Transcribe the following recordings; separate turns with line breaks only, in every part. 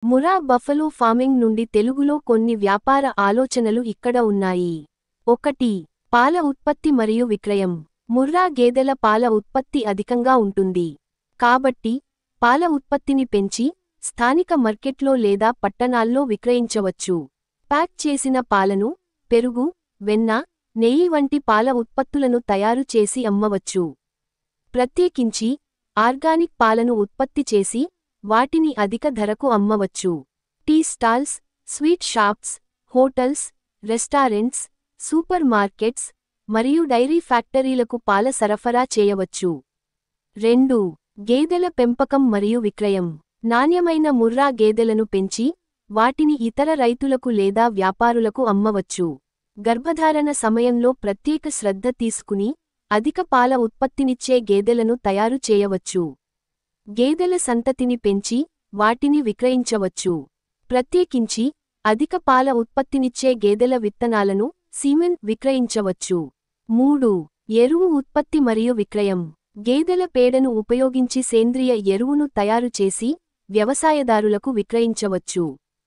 Murrah బఫలో farming నుండి తెలుగులో కొన్ని వ్యాపార ఆలోచనలు ఇక్కడ ఉన్నాయి. 1. పాల ఉత్పత్తి మరియు విక్రయం. ముర్రా గేదెల పాల ఉత్పత్తి అధికంగా ఉంటుంది. కాబట్టి పాల ఉత్పత్తిని పెంచి స్థానిక మార్కెట్లో లేదా పట్టణాల్లో విక్రయించవచ్చు. ప్యాక్ చేసిన పాలను, పెరుగు, వెన్న, నెయ్యి వంటి పాల ఉత్పత్తులను తయారు చేసి అమ్మవచ్చు. ప్రత్యేకించి ఆర్గానిక్ పాలను ఉత్పత్తి చేసి వాటిని అధిక ధరకు అమ్మవచ్చు. Tea stalls, sweet shops, hotels, restaurants, supermarkets మరియు డైరీ ఫ్యాక్టరీలకు పాల సరఫరా చేయవచ్చు. 2. గేదెల పెంపకం మరియు విక్రయం. నాణ్యమైన ముర్రా గేదెలను పెంచి వాటిని ఇతర రైతులకు లేదా వ్యాపారులకు అమ్మవచ్చు. గర్భధారణ సమయంలో ప్రత్యేక శ్రద్ధ తీసుకుని అధిక పాల ఉత్పత్తినిచ్చే గేదెలను తయారు చేయవచ్చు. గేదెల సంతతిని పెంచి వాటిని విక్రయించవచ్చు. ప్రత్యేకించి అధిక పాల ఉత్పత్తినిచ్చే గేదెల విత్తనాలను, సీమెన్ విక్రయించవచ్చు. 3. ఎరువు ఉత్పత్తి మరియు విక్రయం. గేదెల పేడను ఉపయోగించి సేంద్రియ ఎరువును తయారు చేసి వ్యవసాయదారులకు విక్రయించవచ్చు.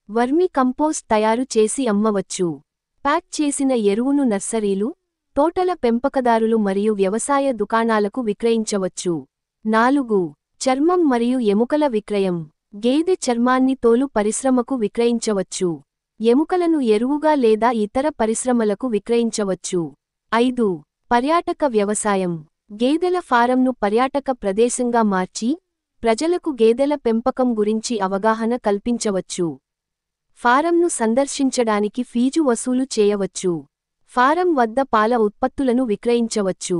వర్మి కంపోస్ట్ తయారు చేసి అమ్మవచ్చు. ప్యాక్ చేసిన ఎరువును నర్సరీలు, తోటల పెంపకదారులు మరియు వ్యవసాయ దుకాణాలకు విక్రయించవచ్చు. 4. చర్మం మరియు ఎముకల విక్రయం. గేదె చర్మాన్ని తోలు పరిశ్రమకు విక్రయించవచ్చు. ఎముకలను ఎరువుగా లేదా ఇతర పరిశ్రమలకు విక్రయించవచ్చు. 5. పర్యాటక వ్యవసాయం. గేదెల ఫారంను పర్యాటక ప్రదేశంగా మార్చి ప్రజలకు గేదెల పెంపకం గురించి అవగాహన కల్పించవచ్చు. ఫారంను సందర్శించడానికి ఫీజు వసూలు చేయవచ్చు. ఫారం వద్ద పాల ఉత్పత్తులను విక్రయించవచ్చు.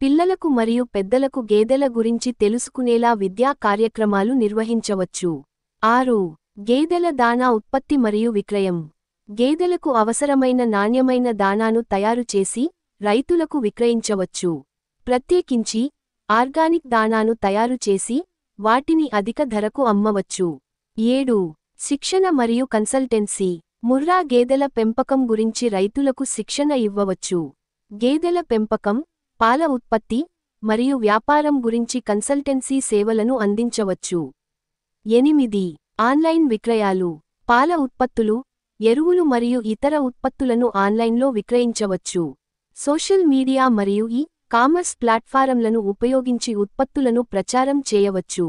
పిల్లలకు మరియు పెద్దలకు గేదెల గురించి తెలుసుకునేలా విద్యా కార్యక్రమాలు నిర్వహించవచ్చు. 6. గేదెల దాణా ఉత్పత్తి మరియు విక్రయం. గేదెలకు అవసరమైన నాణ్యమైన దాణాను తయారు చేసి రైతులకు విక్రయించవచ్చు. ప్రత్యేకించి ఆర్గానిక్ దాణాను తయారు చేసి వాటిని అధిక ధరకు అమ్మవచ్చు. 7. శిక్షణ మరియు కన్సల్టెన్సీ. ముర్రా గేదెల పెంపకం గురించి రైతులకు శిక్షణ ఇవ్వవచ్చు. గేదెల పెంపకం, పాల ఉత్పత్తి మరియు వ్యాపారం గురించి కన్సల్టెన్సీ సేవలను అందించవచ్చు. 8. ఆన్లైన్ విక్రయాలు. పాల ఉత్పత్తులు, ఎరువులు మరియు ఇతర ఉత్పత్తులను ఆన్లైన్లో విక్రయించవచ్చు. సోషల్ మీడియా మరియు కామర్స్ ప్లాట్ఫారమ్లను ఉపయోగించి ఉత్పత్తులను ప్రచారం చేయవచ్చు.